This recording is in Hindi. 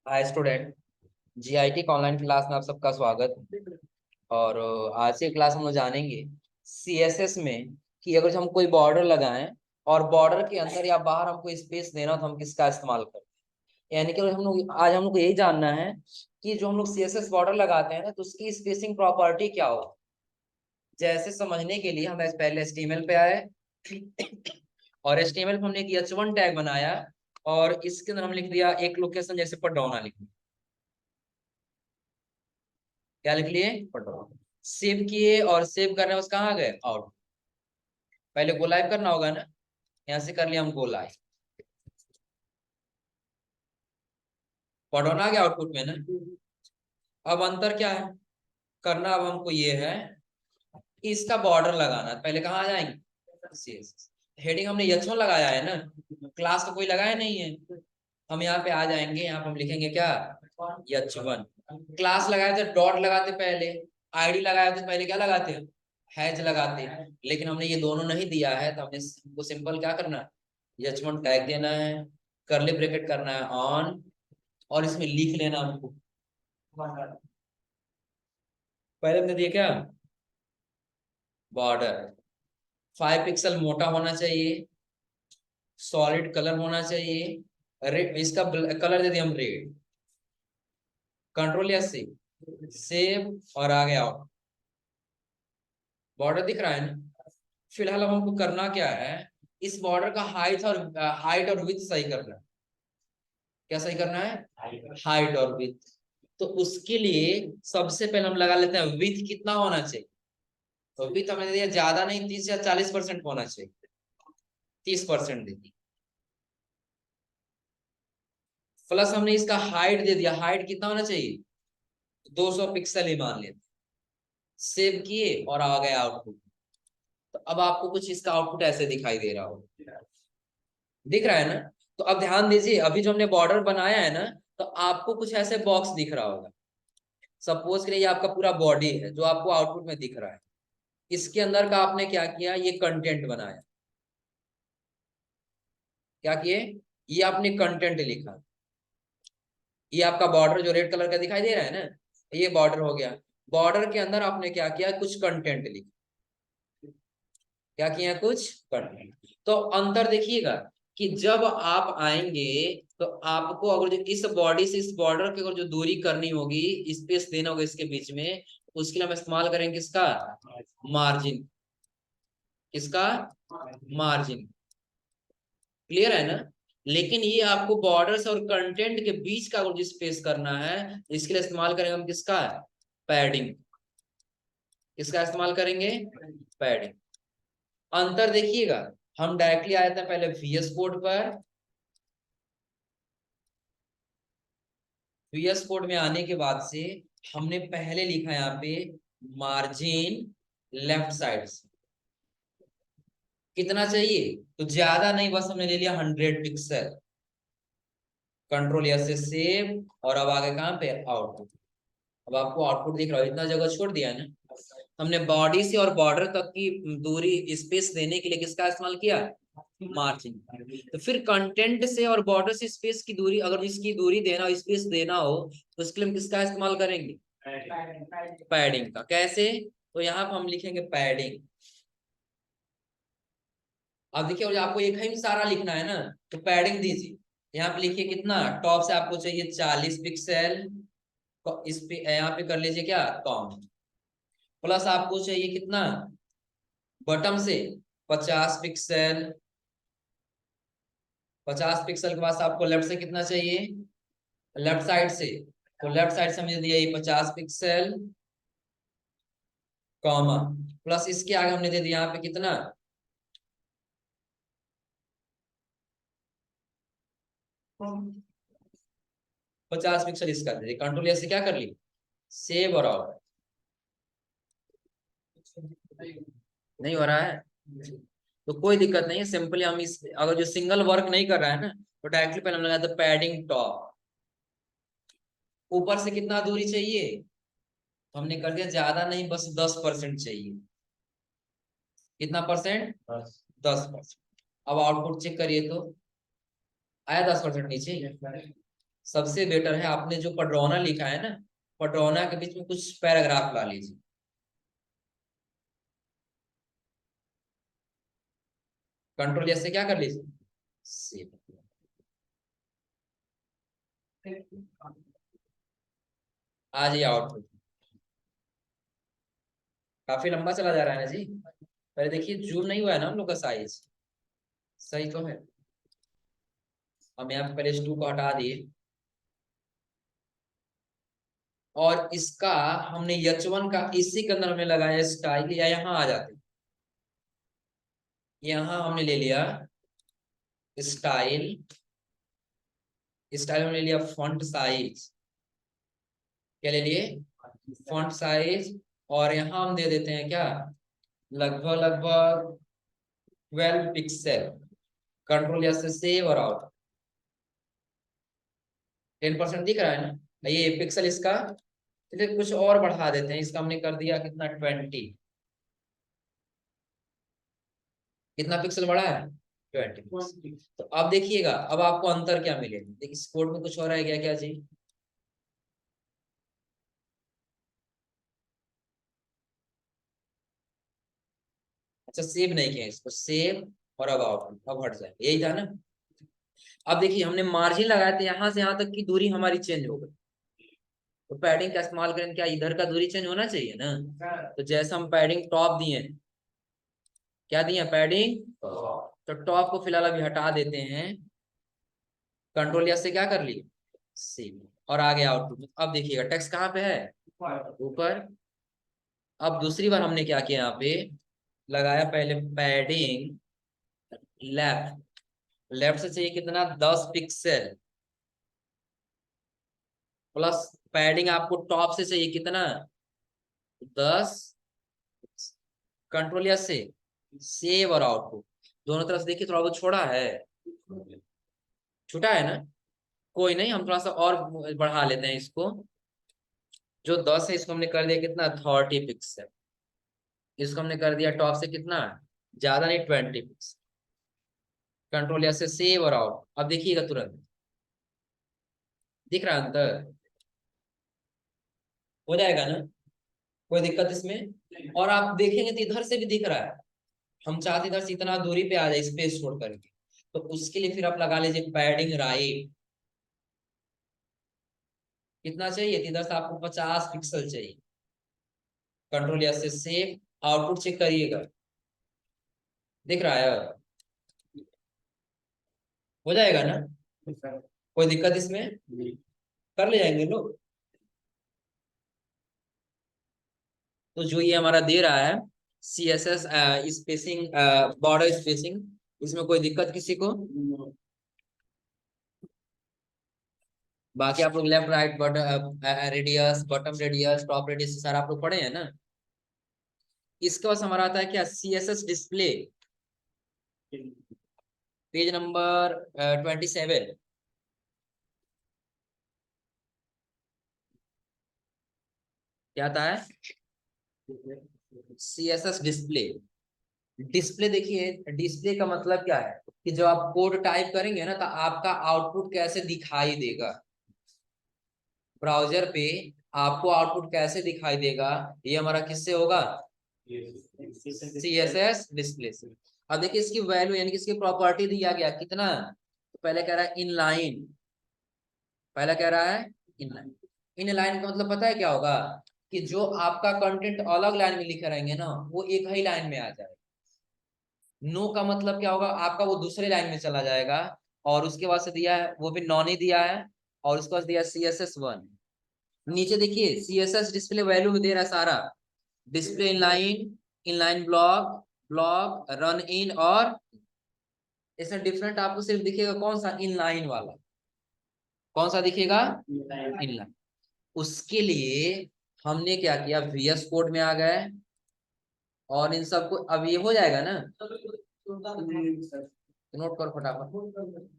Hi student. जीआईटी का ऑनलाइन क्लास में आप सबका स्वागत। और आज के क्लास में हम लोग जानेंगे सीएसएस में कि अगर हम कोई बॉर्डर लगाएं और बॉर्डर के अंदर या बाहर हमको स्पेस देना हो तो हम किसका इस्तेमाल करें। यानी कि हम लोग को यही जानना है कि जो हम लोग सीएसएस बॉर्डर लगाते हैं ना तो उसकी स्पेसिंग प्रॉपर्टी क्या हो। जैसे समझने के लिए हम पहले एचटीएमएल पे आए और एचटीएमएल पे हमने एक h1 टैग बनाया और इसके अंदर हम लिख दिया एक लोकेशन, जैसे पडरौना लिख दिया। क्या लिख लिए? पडरौना। सेव किए और सेव करने बस कहाँ गए? आउट। पहले गो लाइव करना होगा ना, यहाँ से कर लिया हम गो लाइव। पडरौना के आउटपुट में ना। अब अंतर क्या है करना, अब हमको ये है कि इसका बॉर्डर लगाना है। पहले कहाँ आ जाएंगे? सीएस हेडिंग हमने h1 लगाया है ना, क्लास तो कोई लगाया नहीं है। हम यहाँ पे आ जाएंगे, यहाँ पे हम लिखेंगे क्या? h1। क्लास लगाए थे डॉट लगाते पहले, आईडी लगाए थे पहले क्या लगाते? हैज लगाते। लेकिन हमने ये दोनों नहीं दिया है तो हमको सिंपल क्या करना है? h1 टैग देना है, करली ब्रैकेट करना है ऑन, और इसमें लिख लेना हमको। पहले हमने दिया क्या? बॉर्डर 5 पिक्सल मोटा होना चाहिए, सॉलिड कलर होना चाहिए। रेड, इसका कलर दे दिया हम रेड। कंट्रोल या सेव, सेव और आ गया आउट। बॉर्डर दिख रहा है ना। फिलहाल अब हमको करना क्या है? इस बॉर्डर का हाइट और विड्थ सही करना है। क्या सही करना है? हाइट और विड्थ। तो उसके लिए सबसे पहले हम लगा लेते हैं विड्थ कितना होना चाहिए। तो विड्थ हमने दिया ज्यादा नहीं, 30 या 40% होना चाहिए। 30% दे दी। प्लस हमने इसका हाइट दे दिया, हाइट कितना होना चाहिए? 200 पिक्सल ही मान लेते। सेव किए और आ गया आउटपुट। तो अब आपको कुछ इसका आउटपुट ऐसे दिखाई दे रहा हो, दिख रहा है ना। तो अब ध्यान दीजिए, अभी जो हमने बॉर्डर बनाया है ना, तो आपको कुछ ऐसे बॉक्स दिख रहा होगा। सपोज करिए ये आपका पूरा बॉडी है जो आपको आउटपुट में दिख रहा है। इसके अंदर का आपने क्या किया? ये कंटेंट बनाया। क्या किए? ये आपने कंटेंट लिखा। ये आपका बॉर्डर जो रेड कलर का दिखाई दे रहा है ना, ये बॉर्डर हो गया। बॉर्डर के अंदर आपने क्या किया? कुछ कंटेंट लिखा। क्या किया? कुछ कंटेंट। तो अंतर देखिएगा कि जब आप आएंगे तो आपको अगर जो इस बॉडी से इस बॉर्डर की अगर जो दूरी करनी होगी, स्पेस देना होगा इसके बीच में, उसके लिए हम इस्तेमाल करेंगे किसका? मार्जिन। किसका? मार्जिन। क्लियर है ना। लेकिन ये आपको बॉर्डर्स और कंटेंट के बीच का अगर जो स्पेस करना है, इसके लिए इस्तेमाल करेंगे हम किसका? पैडिंग। किसका इस्तेमाल करेंगे? पैडिंग। अंतर देखिएगा, हम डायरेक्टली आए थे पहले VS कोड पर। VS कोड में आने के बाद से हमने पहले लिखा यहाँ पे मार्जिन लेफ्ट साइड से। कितना चाहिए? तो ज्यादा नहीं, बस हमने ले लिया 100 पिक्सल। कंट्रोल एस से सेव और अब आगे कहाँ पे? आउटपुट। अब आपको आउटपुट दिख रहा है, इतना जगह छोड़ दिया है ना। हमने बॉडी से और बॉर्डर तक की दूरी स्पेस देने के लिए किसका इस्तेमाल किया? मार्जिन। तो फिर कंटेंट से और बॉर्डर से स्पेस की दूरी, अगर इसकी दूरी देना हो, स्पेस देना हो, तो इसके लिए हम किसका इस्तेमाल करेंगे? पैडिंग का। कैसे? तो यहाँ पर हम लिखेंगे पैडिंग। अब देखिए, और आपको एक ही सारा लिखना है ना, तो पैडिंग दीजिए। यहाँ पे लिखिए कितना? टॉप से आपको चाहिए 40 पिक्सल, तो इस पे यहाँ पे कर लीजिए क्या? कॉम। प्लस आपको चाहिए कितना? बॉटम से 50 पिक्सल। 50 पिक्सल के बाद आपको लेफ्ट से कितना चाहिए? लेफ्ट साइड से। तो लेफ्ट साइड से हमने दिया ये 50 पिक्सल, कॉमा। प्लस इसके आगे हमने दे दिया यहाँ पे कितना? 50 पिक्सल इसका दे दिया। कंट्रोल ऐसे क्या कर ली? सेव और आउट। नहीं हो रहा है तो कोई दिक्कत नहीं है। सिंपली हम इस अगर जो सिंगल वर्क नहीं कर रहा है ना, तो डायरेक्टली पहले हम लगाते हैं पैडिंग टॉप। ऊपर से कितना दूरी चाहिए? तो हमने कर दिया ज्यादा नहीं, बस 10% चाहिए। कितना परसेंट? 10%। अब आउटपुट चेक करिए तो आया 10% नीचे। सबसे बेटर है आपने जो पडरौना लिखा है ना, पडरौना के बीच में कुछ पैराग्राफ ला लीजिए। कंट्रोल जैसे क्या कर लीजिए, सेव। आ जाइए आउटपुट। काफी लंबा चला जा रहा है ना जी। पहले देखिए जूम नहीं हुआ है ना हम लोग का साइज, सही तो है। हम यहाँ पे पहले इस 2 को हटा दिए, और इसका हमने H1 का इसी के अंदर हमने लगाया स्टाइल, या यहाँ आ जाते, यहाँ हमने ले लिया स्टाइल। स्टाइल हमने लिया फॉन्ट साइज, क्या ले लिए, फॉन्ट साइज। और यहाँ हम दे देते हैं क्या, लगभग लगभग 12 पिक्सल। कंट्रोल या से सेव और आउट। 10% दिख रहा है ना, ये पिक्सल इसका। चलिए कुछ और बढ़ा देते हैं, इसका हमने कर दिया कितना, 20। कितना पिक्सल बढ़ा है, 20। तो अब देखिएगा, अब आपको अंतर क्या मिलेगा, देखिए इस कोड में कुछ हो रहा है क्या, क्या जी। अच्छा सेव नहीं किया इसको, सेव और अब आउट, अब हट जाए, यही था ना। अब देखिए हमने मार्जिन लगाया था, यहाँ से यहाँ तक की दूरी हमारी चेंज हो गई। तो पैडिंग का इस्तेमाल करें, क्या इधर का दूरी चेंज होना चाहिए ना। तो जैसे हम पैडिंग टॉप दिए, क्या दिए पैडिंग, तो टॉप को फिलहाल अभी हटा देते हैं। कंट्रोल या से क्या कर लिए, सेव, और आगे आउटपुट में। अब देखिएगा टेक्स्ट कहाँ पे है, ऊपर। अब दूसरी बार हमने क्या किया, यहाँ पे लगाया पहले पैडिंग लेफ्ट। लेफ्ट से चाहिए कितना, 10 पिक्सल, प्लस पैडिंग आपको टॉप से चाहिए कितना, 10। कंट्रोल या से सेव और आउटपुट, दोनों तरफ से देखिए थोड़ा बहुत छोड़ा है, छूटा है ना। कोई नहीं, हम थोड़ा सा और बढ़ा लेते हैं इसको। जो 10 है इसको हमने कर दिया कितना, 30 पिक्सल। इसको हमने कर दिया टॉप से कितना, ज्यादा नहीं, 20 पिक्सल। कंट्रोल या से सेव और आउट। अब देखिएगा तुरंत दिख रहा है अंतर, हो जाएगा ना, कोई दिक्कत इसमें। और आप देखेंगे तो इधर से भी दिख रहा है। हम चाहते इधर से इतना दूरी पे आ जाए स्पेस छोड़ करके, तो उसके लिए फिर आप लगा लीजिए पैडिंग राइट। कितना चाहिए, इधर से आपको 50 पिक्सल चाहिए। कंट्रोल या से सेव, आउटपुट चेक करिएगा, दिख रहा है, हो जाएगा ना, कोई दिक्कत इसमें, कर ले जाएंगे लोग। तो जो ये हमारा दे रहा है CSS स्पेसिंग, बॉर्डर स्पेसिंग, इसमें कोई दिक्कत किसी को। बाकी आप लोग left right radius, bottom radius, top radius सारा आप लोग पढ़े हैं ना। इसके बाद हमारा आता है क्या, CSS डिस्प्ले, पेज नंबर 27। क्या आता है, CSS डिस्प्ले। डिस्प्ले देखिए, डिस्प्ले का मतलब क्या है, कि जब आप कोड टाइप करेंगे ना, तो आपका आउटपुट कैसे दिखाई देगा ब्राउजर पे, आपको आउटपुट कैसे दिखाई देगा, ये हमारा किससे होगा, CSS डिस्प्ले से। अब देखिए इसकी वैल्यू यानी कि इसकी प्रॉपर्टी दिया गया कितना, तो पहले कह रहा है इनलाइन, पहला कह रहा है इनलाइन। इनलाइन का मतलब पता है क्या होगा, कि जो आपका कंटेंट अलग लाइन में लिखे रहेंगे ना, वो एक ही लाइन में आ जाएगा। नो का मतलब क्या होगा, आपका वो दूसरे लाइन में चला जाएगा। और उसके बाद से दिया है, वो भी नॉन ही दिया है। और उसके बाद दिया CSS1। नीचे देखिए CSS डिस्प्ले वैल्यू में दे रहा है सारा, display inline, inline block, block run in, और इसमें डिफरेंट आपको सिर्फ दिखेगा कौन सा, इनलाइन वाला। कौन सा दिखेगा, इनलाइन। उसके लिए हमने क्या किया, VS कोड में आ गए, और इन सबको अब ये हो जाएगा ना, नोट कर फटाफट।